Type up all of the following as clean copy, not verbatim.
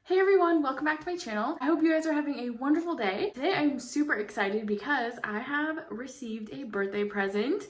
Hey everyone, welcome back to my channel. I hope you guys are having a wonderful day. Today I'm super excited because I have received a birthday present.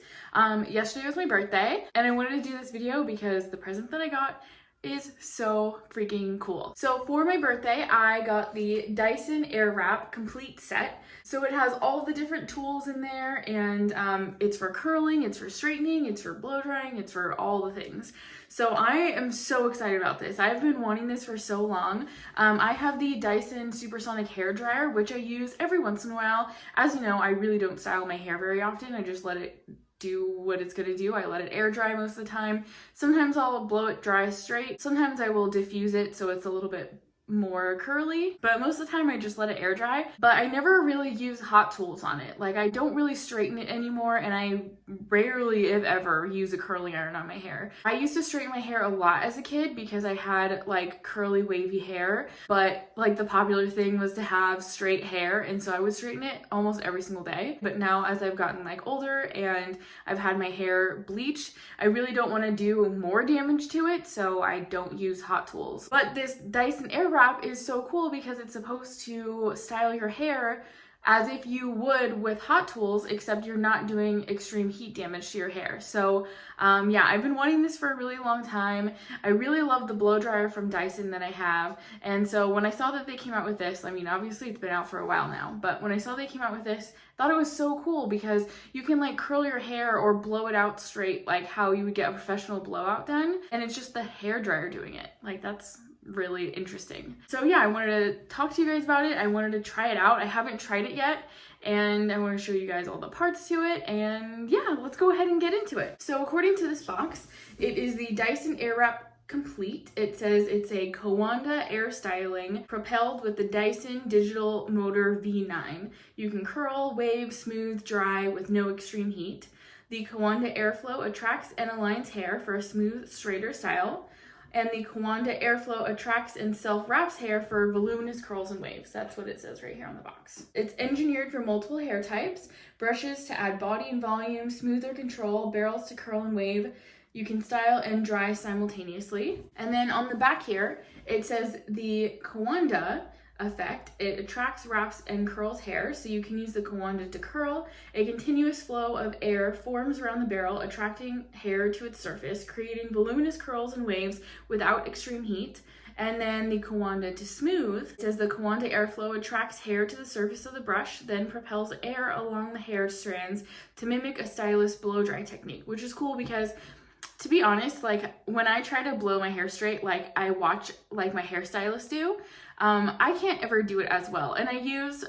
Yesterday was my birthday and I wanted to do this video because the present that I got is so freaking cool. So for my birthday, I got the Dyson Airwrap complete set. So it has all the different tools in there and it's for curling, it's for straightening, it's for blow drying, it's for all the things. So I am so excited about this. I've been wanting this for so long. I have the Dyson Supersonic hair dryer, which I use every once in a while. As you know, I really don't style my hair very often. I just let it do what it's gonna do. I let it air dry most of the time. Sometimes I'll blow it dry straight. Sometimes I will diffuse it so it's a little bit more curly, but most of the time I just let it air dry. But I never really use hot tools on it. Like I don't really straighten it anymore, and I rarely, if ever, use a curling iron on my hair. I used to straighten my hair a lot as a kid because I had like curly wavy hair, but like the popular thing was to have straight hair, and so I would straighten it almost every single day. But now as I've gotten like older and I've had my hair bleached, I really don't want to do more damage to it, so I don't use hot tools. But this Dyson Airwrap is so cool because it's supposed to style your hair as if you would with hot tools, except you're not doing extreme heat damage to your hair. So yeah, I've been wanting this for a really long time. I really love the blow dryer from Dyson that I have. And so when I saw that they came out with this, I mean, obviously it's been out for a while now, but when I saw they came out with this, I thought it was so cool because you can like curl your hair or blow it out straight like how you would get a professional blowout done. And it's just the hair dryer doing it. Like that's really interesting. So yeah, I wanted to talk to you guys about it. I wanted to try it out. I haven't tried it yet, and I want to show you guys all the parts to it, and yeah, let's go ahead and get into it. So according to this box, it is the Dyson Airwrap Complete. It says it's a Kawanda air styling propelled with the Dyson digital motor V9. You can curl, wave, smooth, dry with no extreme heat. The Kawanda airflow attracts and aligns hair for a smooth, straighter style. And the Kawanda airflow attracts and self-wraps hair for voluminous curls and waves. That's what it says right here on the box. It's engineered for multiple hair types, brushes to add body and volume, smoother control, barrels to curl and wave. You can style and dry simultaneously. And then on the back here, it says the Kawanda effect. It attracts, wraps, and curls hair, so you can use the Kawanda to curl. A continuous flow of air forms around the barrel, attracting hair to its surface, creating voluminous curls and waves without extreme heat. And then the Kawanda to smooth. It says the Kawanda airflow attracts hair to the surface of the brush, then propels air along the hair strands to mimic a stylish blow dry technique, which is cool because to be honest, like when I try to blow my hair straight, like I watch like my hairstylist do, I can't ever do it as well. And I use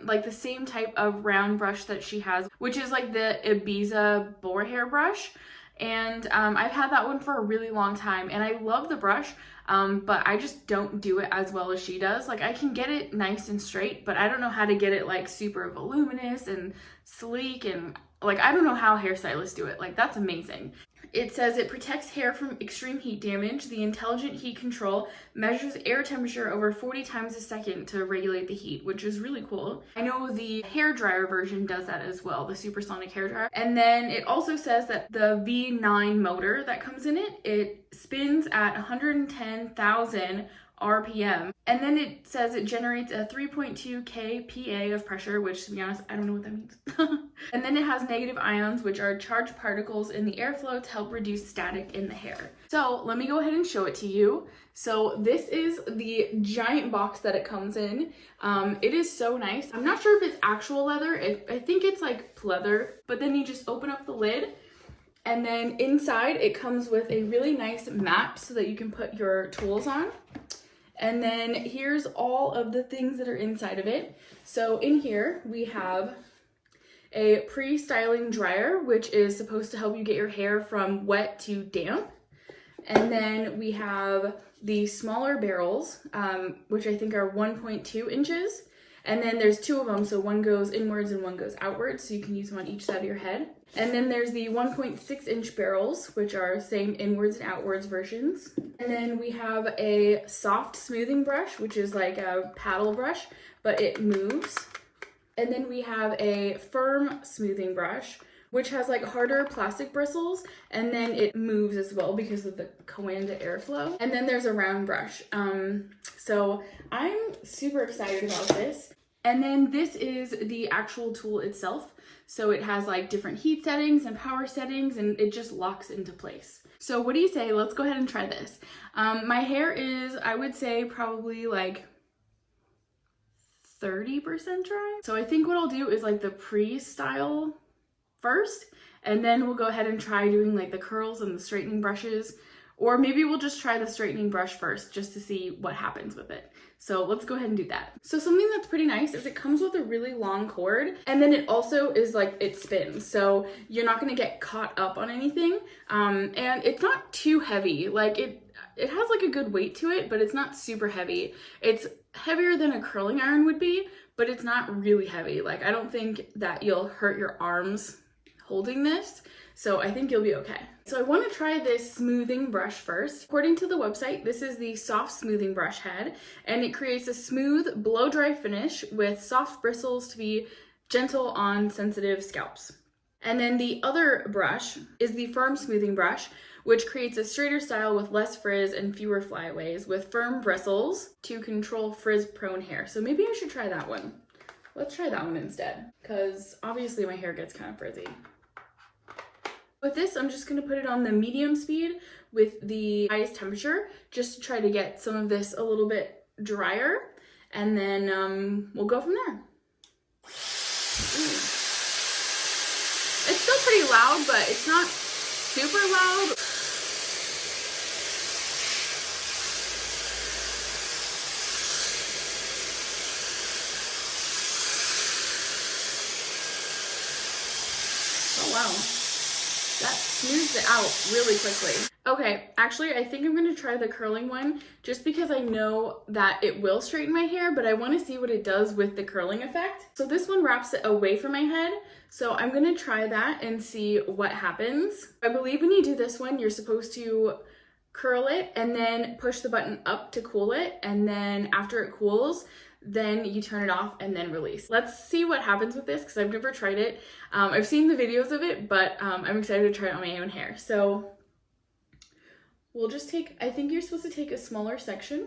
like the same type of round brush that she has, which is like the Ibiza boar hair brush. And I've had that one for a really long time and I love the brush, but I just don't do it as well as she does. Like I can get it nice and straight, but I don't know how to get it like super voluminous and sleek, and like I don't know how hairstylists do it. Like that's amazing. It says it protects hair from extreme heat damage. The intelligent heat control measures air temperature over 40 times a second to regulate the heat, which is really cool. I know the hair dryer version does that as well, the supersonic hair dryer. And then it also says that the V9 motor that comes in it, it spins at 110,000 RPM. And then it says it generates a 3.2 kPa of pressure, which to be honest, I don't know what that means. And then it has negative ions, which are charged particles in the airflow to help reduce static in the hair. So let me go ahead and show it to you. So this is the giant box that it comes in. It is so nice. I'm not sure if it's actual leather. I think it's like pleather, but then you just open up the lid. And then inside it comes with a really nice mat so that you can put your tools on. And then here's all of the things that are inside of it. So in here we have a pre-styling dryer, which is supposed to help you get your hair from wet to damp. And then we have the smaller barrels, which I think are 1.2 inches. And then there's two of them, so one goes inwards and one goes outwards, so you can use them on each side of your head. And then there's the 1.6-inch barrels, which are same inwards and outwards versions. And then we have a soft smoothing brush, which is like a paddle brush, but it moves. And then we have a firm smoothing brush, which has like harder plastic bristles, and then it moves as well because of the Kaila airflow. And then there's a round brush. So I'm super excited about this. And then this is the actual tool itself. So it has like different heat settings and power settings, and it just locks into place. So what do you say? Let's go ahead and try this. My hair is, I would say, probably like 30% dry. So I think what I'll do is like the pre-style first, and then we'll go ahead and try doing like the curls and the straightening brushes, or maybe we'll just try the straightening brush first just to see what happens with it. So let's go ahead and do that. So something that's pretty nice is it comes with a really long cord, and then it also is like, it spins. So you're not gonna get caught up on anything. And it's not too heavy. Like it has like a good weight to it, but it's not super heavy. It's heavier than a curling iron would be, but it's not really heavy. Like I don't think that you'll hurt your arms holding this. So I think you'll be okay. So I want to try this smoothing brush first. According to the website, this is the soft smoothing brush head, and it creates a smooth blow dry finish with soft bristles to be gentle on sensitive scalps. And then the other brush is the firm smoothing brush, which creates a straighter style with less frizz and fewer flyaways with firm bristles to control frizz prone hair. So maybe I should try that one. Let's try that one instead, because obviously my hair gets kind of frizzy. With this, I'm just going to put it on the medium speed with the highest temperature just to try to get some of this a little bit drier, and then we'll go from there. Ooh. It's still pretty loud, but it's not super loud. Oh wow. That smooths it out really quickly. Okay, actually, I think I'm gonna try the curling one just because I know that it will straighten my hair, but I wanna see what it does with the curling effect. So this one wraps it away from my head. So I'm gonna try that and see what happens. I believe when you do this one, you're supposed to curl it and then push the button up to cool it. And then after it cools, then you turn it off and then release. Let's see what happens with this because I've never tried it. I've seen the videos of it, but I'm excited to try it on my own hair. So we'll just take, I think you're supposed to take a smaller section.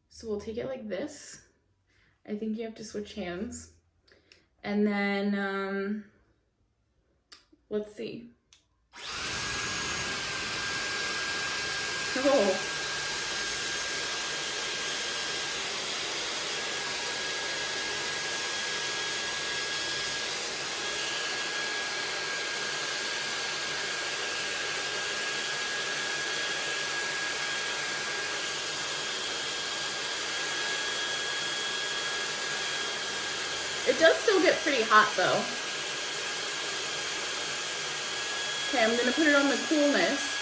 So we'll take it like this. I think you have to switch hands. And then, let's see. Oh. It does still get pretty hot though. Okay, I'm gonna put it on the coolness.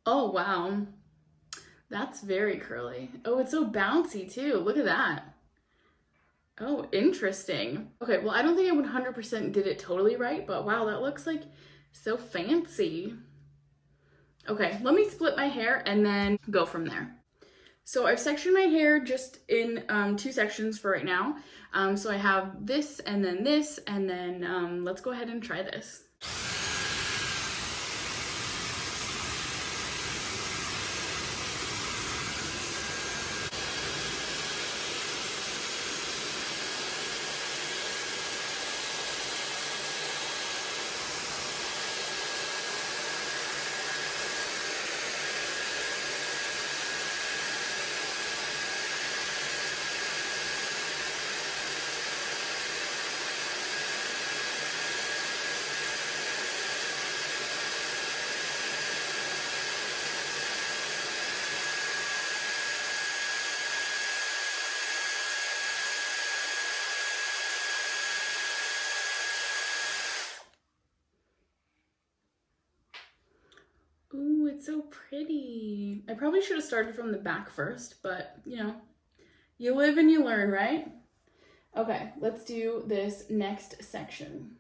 Oh wow, that's very curly. Oh, it's so bouncy too, look at that. Oh, interesting. Okay, well I don't think I 100% did it totally right, but wow, that looks like so fancy. Okay, let me split my hair and then go from there. So I've sectioned my hair just in 2 sections for right now. So I have this, and then let's go ahead and try this. Ooh, it's so pretty. I probably should have started from the back first, but you know, you live and you learn, right? Okay, let's do this next section.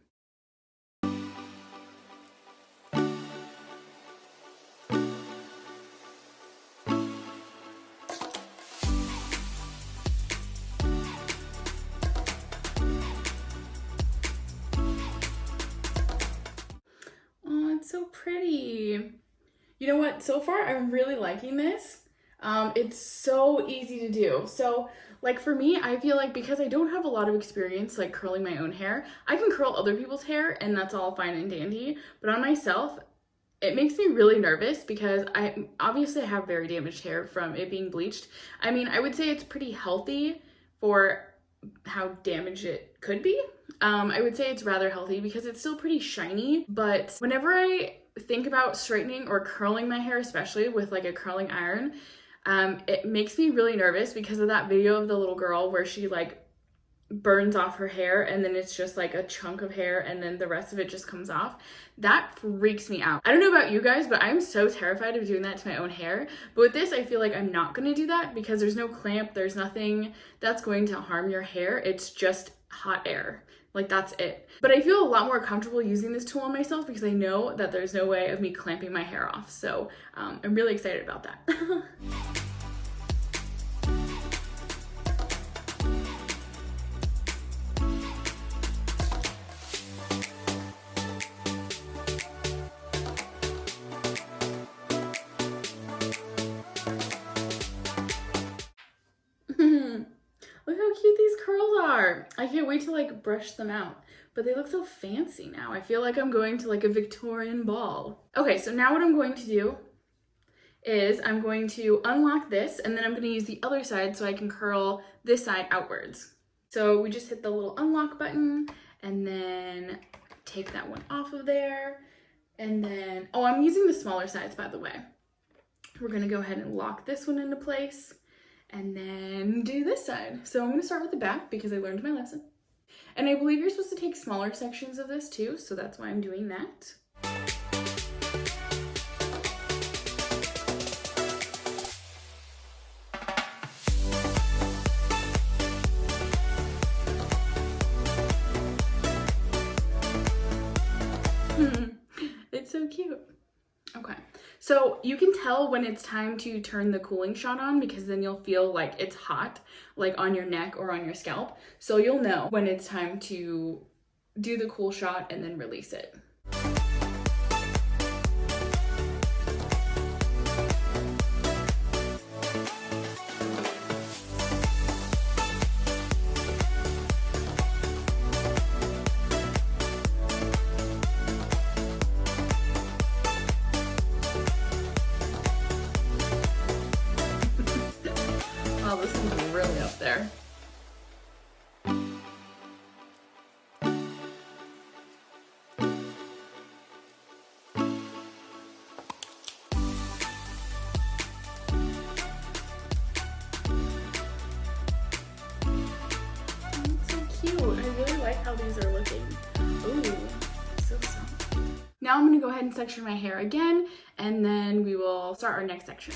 so pretty. You know what? So far, I'm really liking this. It's so easy to do. So, like for me, I feel like because I don't have a lot of experience like curling my own hair, I can curl other people's hair and that's all fine and dandy. But on myself, it makes me really nervous because I obviously have very damaged hair from it being bleached. I mean, I would say it's pretty healthy for how damaged it could be. I would say it's rather healthy because it's still pretty shiny, but whenever I think about straightening or curling my hair, especially with like a curling iron, it makes me really nervous because of that video of the little girl where she like burns off her hair and then it's just like a chunk of hair and then the rest of it just comes off. That freaks me out. I don't know about you guys, but I'm so terrified of doing that to my own hair. But with this, I feel like I'm not gonna do that because there's no clamp, there's nothing that's going to harm your hair. It's just hot air. Like that's it. But I feel a lot more comfortable using this tool on myself because I know that there's no way of me clamping my hair off. So I'm really excited about that. Look how cute these curls are. I can't wait to like brush them out, but they look so fancy now. I feel like I'm going to like a Victorian ball. Okay, so now what I'm going to do is I'm going to unlock this and then I'm going to use the other side so I can curl this side outwards. So we just hit the little unlock button and then take that one off of there. And then, oh, I'm using the smaller sides, by the way. We're going to go ahead and lock this one into place and then do this side. So I'm gonna start with the back because I learned my lesson. And I believe you're supposed to take smaller sections of this too, so that's why I'm doing that. It's so cute. Okay. So you can tell when it's time to turn the cooling shot on because then you'll feel like it's hot, like on your neck or on your scalp. So you'll know when it's time to do the cool shot and then release it. Wow, this one's really up there. How these are looking. Ooh, so soft. Now I'm gonna go ahead and section my hair again, and then we will start our next section.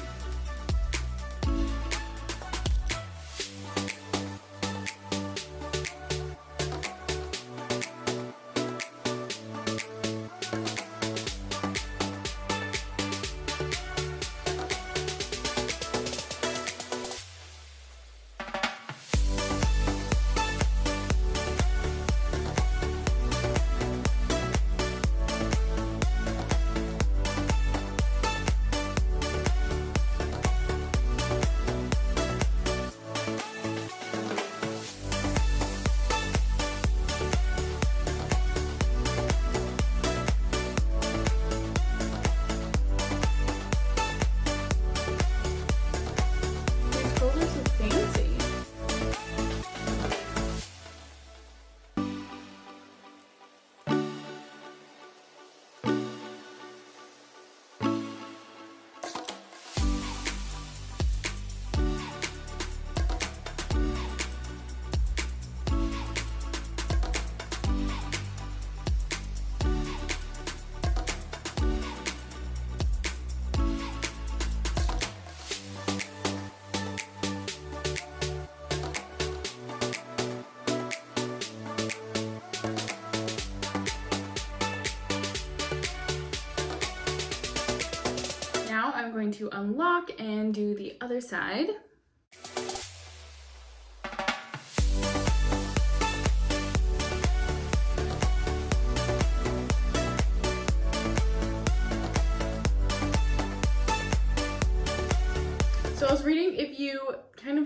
I'm going to unlock and do the other side.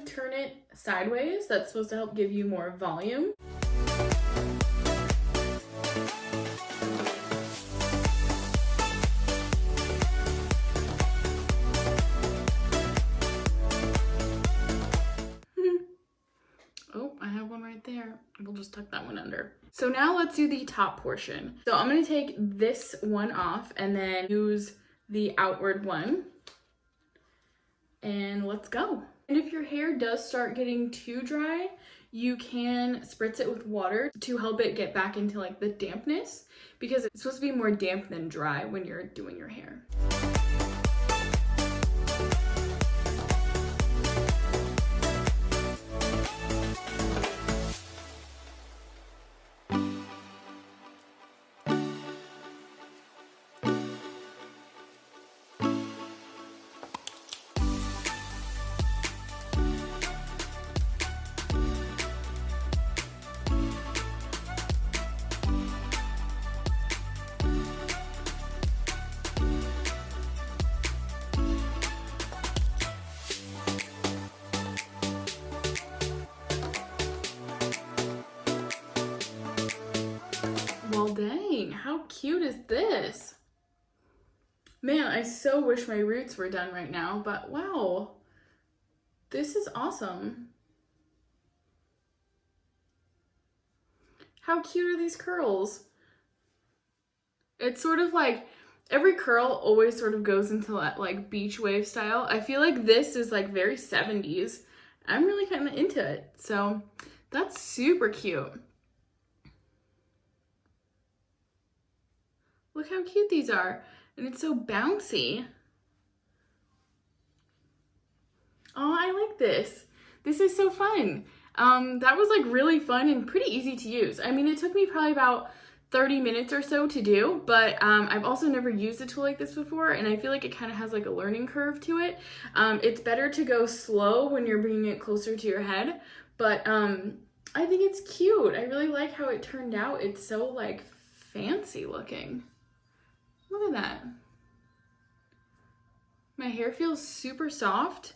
of turn it sideways. That's supposed to help give you more volume. Oh, I have one right there. We'll just tuck that one under. So now let's do the top portion. So I'm gonna take this one off and then use the outward one. And let's go. And if your hair does start getting too dry, you can spritz it with water to help it get back into like the dampness, because it's supposed to be more damp than dry when you're doing your hair. Well, dang, how cute is this? Man, I so wish my roots were done right now, but wow, this is awesome. How cute are these curls? It's sort of like, every curl always sort of goes into that like beach wave style. I feel like this is like very 70s. I'm really kind of into it. So that's super cute. Look how cute these are. And it's so bouncy. Oh, I like this. This is so fun. That was like really fun and pretty easy to use. I mean, it took me probably about 30 minutes or so to do, but I've also never used a tool like this before, and I feel like it kind of has like a learning curve to it. It's better to go slow when you're bringing it closer to your head, but I think it's cute. I really like how it turned out. It's so like fancy looking. Look at that. My hair feels super soft.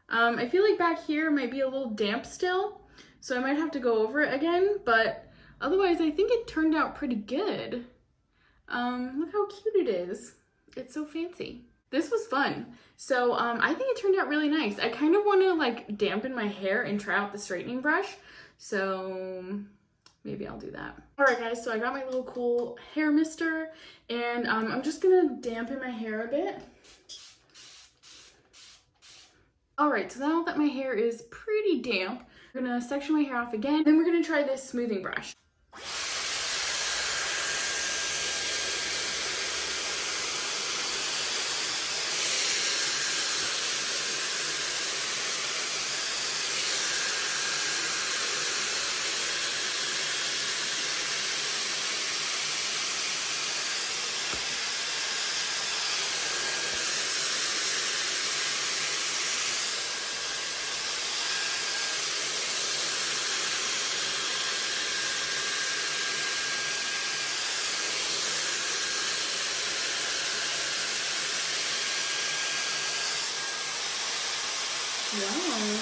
I feel like back here might be a little damp still, so I might have to go over it again, but otherwise I think it turned out pretty good. Look how cute it is. It's so fancy. This was fun. So I think it turned out really nice. I kind of want to like dampen my hair and try out the straightening brush, so maybe I'll do that. All right guys, so I got my little cool hair mister, and I'm just gonna dampen my hair a bit. All right, so now that my hair is pretty damp, we're gonna section my hair off again, then we're gonna try this smoothing brush. Wow.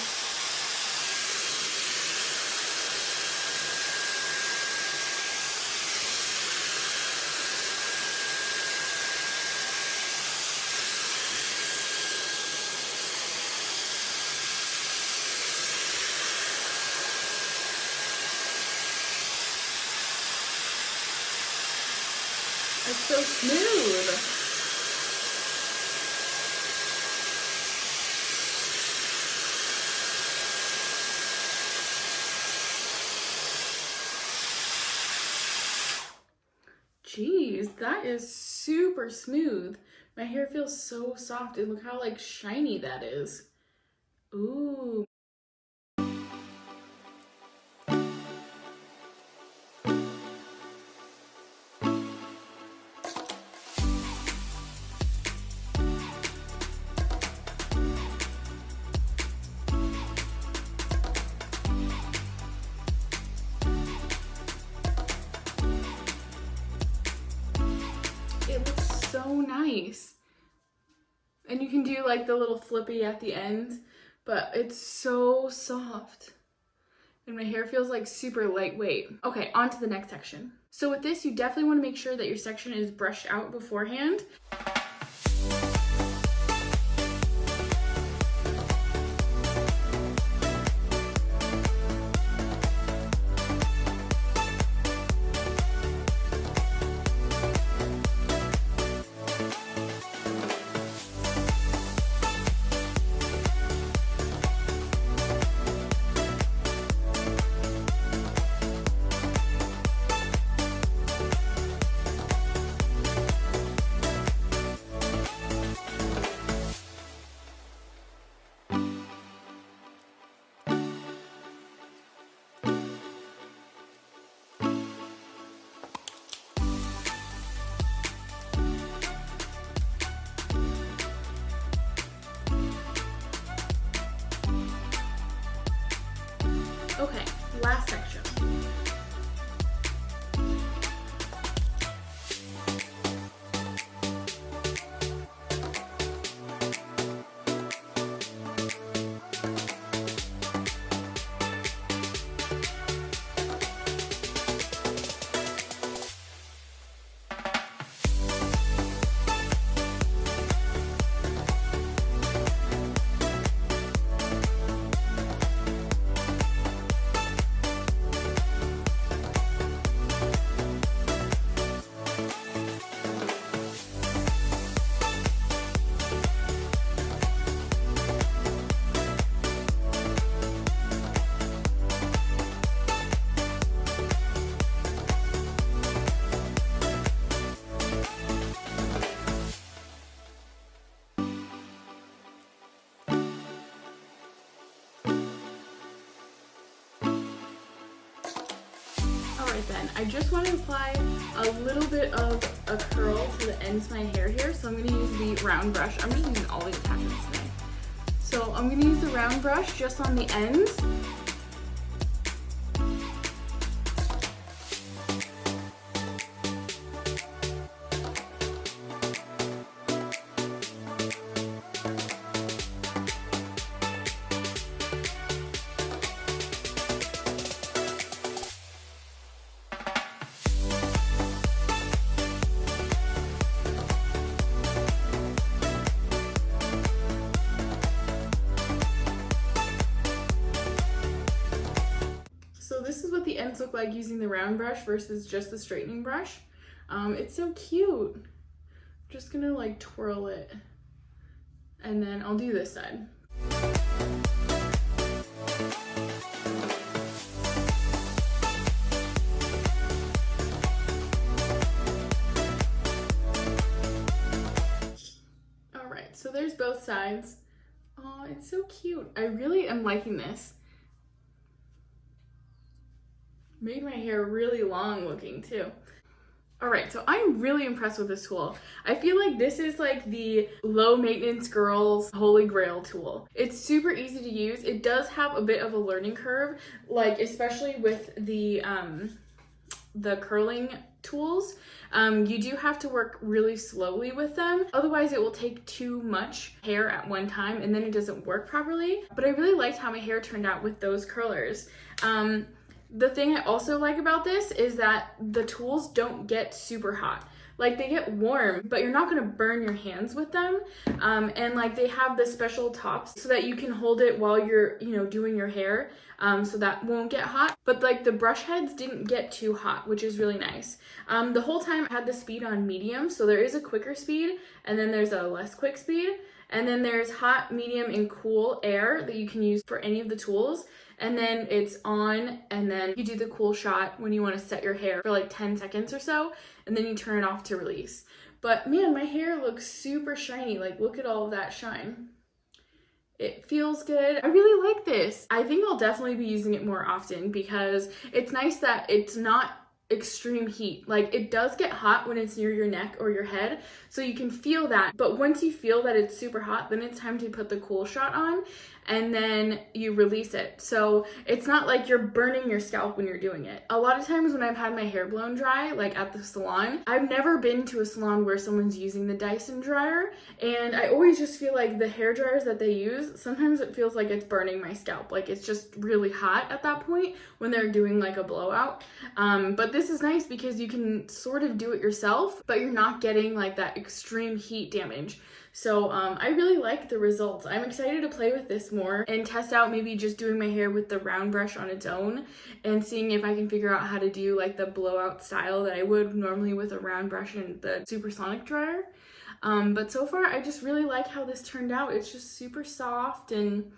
It's so smooth. Jeez, that is super smooth. My hair feels so soft, and look how like shiny that is. Ooh. It looks so nice. And you can do like the little flippy at the end, but it's so soft. And my hair feels like super lightweight. Okay, on to the next section. So with this, you definitely want to make sure that your section is brushed out beforehand. Okay, last section. Then I just want to apply a little bit of a curl to the ends of my hair here, so I'm going to use the round brush. I'm just using all the attachments today. So I'm going to use the round brush just on the ends. So this is what the ends look like using the round brush versus just the straightening brush. It's so cute. Just gonna like twirl it, and then I'll do this side. All right, so there's both sides. Oh, it's so cute. I really am liking this. Made my hair really long looking too. All right, so I'm really impressed with this tool. I feel like this is like the low maintenance girls holy grail tool. It's super easy to use. It does have a bit of a learning curve, like especially with the curling tools. You do have to work really slowly with them. Otherwise it will take too much hair at one time and then it doesn't work properly. But I really liked how my hair turned out with those curlers. The thing I also like about this is that the tools don't get super hot. Like they get warm, but you're not gonna burn your hands with them. And like they have the special tops so that you can hold it while you're, doing your hair, so that won't get hot. But like the brush heads didn't get too hot, which is really nice. The whole time I had the speed on medium, so there is a quicker speed and then there's a less quick speed. And then there's hot, medium, and cool air that you can use for any of the tools. And then it's on, and then you do the cool shot when you want to set your hair for like 10 seconds or so, and then you turn it off to release. But man, my hair looks super shiny. Like look at all of that shine. It feels good. I really like this. I think I'll definitely be using it more often because it's nice that it's not extreme heat. Like it does get hot when it's near your neck or your head, so you can feel that, but once you feel that it's super hot, then it's time to put the cool shot on. and then you release it. So it's not like you're burning your scalp when you're doing it. A lot of times when I've had my hair blown dry, like at the salon, I've never been to a salon where someone's using the Dyson dryer, and I always just feel like the hair dryers that they use, sometimes it feels like it's burning my scalp. Like it's just really hot at that point when they're doing like a blowout. But this is nice because you can sort of do it yourself, but you're not getting like that extreme heat damage. So I really like the results. I'm excited to play with this more and test out maybe just doing my hair with the round brush on its own and seeing if I can figure out how to do like the blowout style that I would normally with a round brush and the supersonic dryer. But so far I just really like how this turned out. It's just super soft, and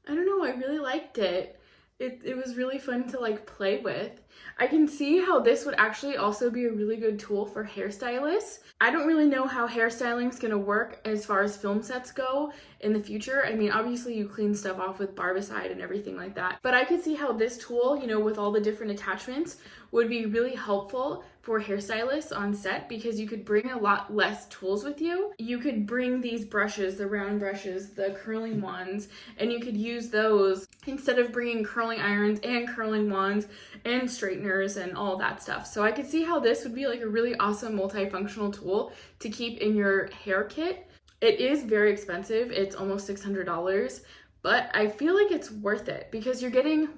I don't know, I really liked it. It was really fun to like play with. I can see how this would actually also be a really good tool for hairstylists. I don't really know how hairstyling is going to work as far as film sets go in the future. I mean, obviously you clean stuff off with barbicide and everything like that, but I could see how this tool, you know, with all the different attachments would be really helpful for hairstylists on set, because you could bring a lot less tools with you. You could bring these brushes, the round brushes, the curling wands, and you could use those instead of bringing curling irons and curling wands and straighteners and all that stuff. So I could see how this would be like a really awesome multifunctional tool to keep in your hair kit. It is very expensive. It's almost $600. But I feel like it's worth it because you're getting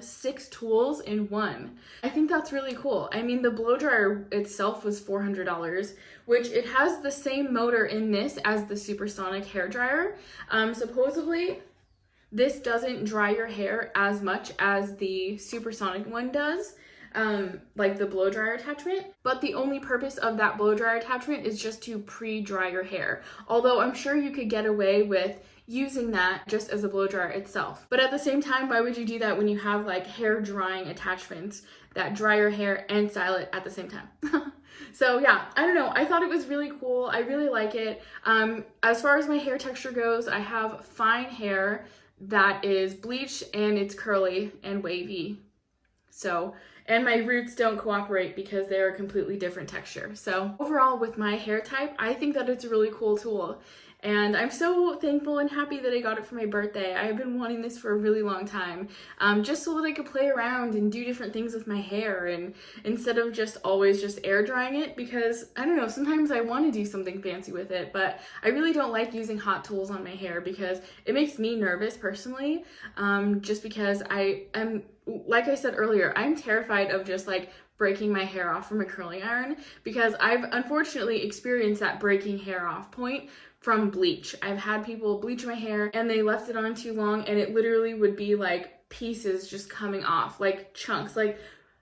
6 tools in one. I think that's really cool. I mean, the blow dryer itself was $400, which it has the same motor in this as the supersonic hair dryer. Supposedly, this doesn't dry your hair as much as the supersonic one does. Like the blow dryer attachment, but the only purpose of that blow dryer attachment is just to pre-dry your hair. Although I'm sure you could get away with using that just as a blow dryer itself. But at the same time, why would you do that when you have like hair drying attachments that dry your hair and style it at the same time? So yeah, I don't know. I thought it was really cool. I really like it. As far as my hair texture goes, I have fine hair that is bleached and it's curly and wavy. So, and my roots don't cooperate because they're a completely different texture. So overall, with my hair type, I think that it's a really cool tool. And I'm so thankful and happy that I got it for my birthday. I have been wanting this for a really long time, just so that I could play around and do different things with my hair, and instead of just always just air drying it, because I don't know, sometimes I want to do something fancy with it, but I really don't like using hot tools on my hair because it makes me nervous personally, just because like I said earlier, I'm terrified of just like breaking my hair off from a curling iron, because I've unfortunately experienced that breaking hair off point from bleach. I've had people bleach my hair and they left it on too long and it literally would be like pieces just coming off, like chunks. Like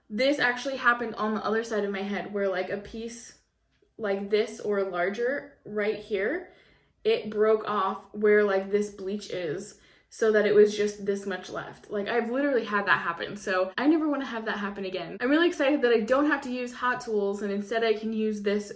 this actually happened on the other side of my head, where like a piece like this or larger right here, it broke off where like this bleach is, so that it was just this much left. Like I've literally had that happen, so I never want to have that happen again. I'm really excited that I don't have to use hot tools and instead I can use this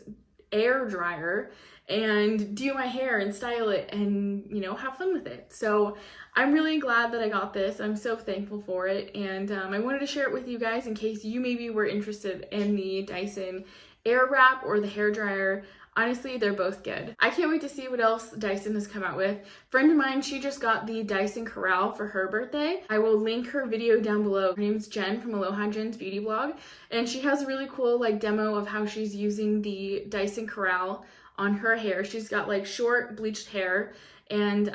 air dryer and do my hair and style it and, you know, have fun with it. So I'm really glad that I got this. I'm so thankful for it, and I wanted to share it with you guys in case you maybe were interested in the Dyson Airwrap or the hair dryer. Honestly, they're both good. I can't wait to see what else Dyson has come out with. A friend of mine, she just got the Dyson Corral for her birthday. I will link her video down below. Her name's Jen from Aloha Jen's beauty blog, and she has a really cool like demo of how she's using the Dyson Corral on her hair. She's got like short bleached hair, and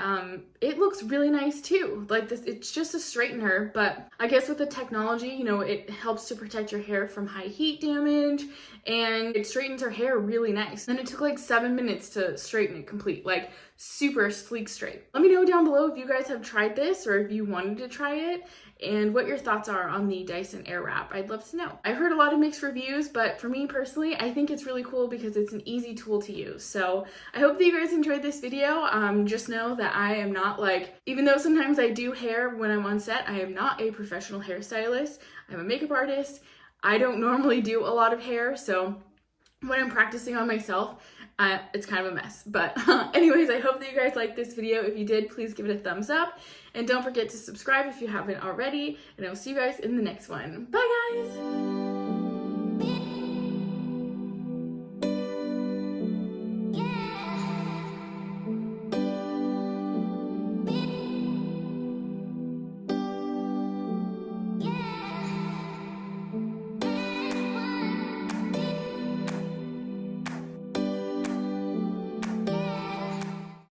it looks really nice too. Like this, it's just a straightener, but I guess with the technology, you know, it helps to protect your hair from high heat damage, and it straightens her hair really nice. And it took like 7 minutes to straighten it complete, like super sleek straight. Let me know down below if you guys have tried this or if you wanted to try it, and what your thoughts are on the Dyson Airwrap. I'd love to know. I've heard a lot of mixed reviews, but for me personally, I think it's really cool because it's an easy tool to use. So I hope that you guys enjoyed this video. Just know that I am not like, even though sometimes I do hair when I'm on set, I am not a professional hairstylist. I'm a makeup artist. I don't normally do a lot of hair, so when I'm practicing on myself, it's kind of a mess. But anyways, I hope that you guys liked this video. If you did, please give it a thumbs up. And don't forget to subscribe if you haven't already. And I'll see you guys in the next one. Bye, guys!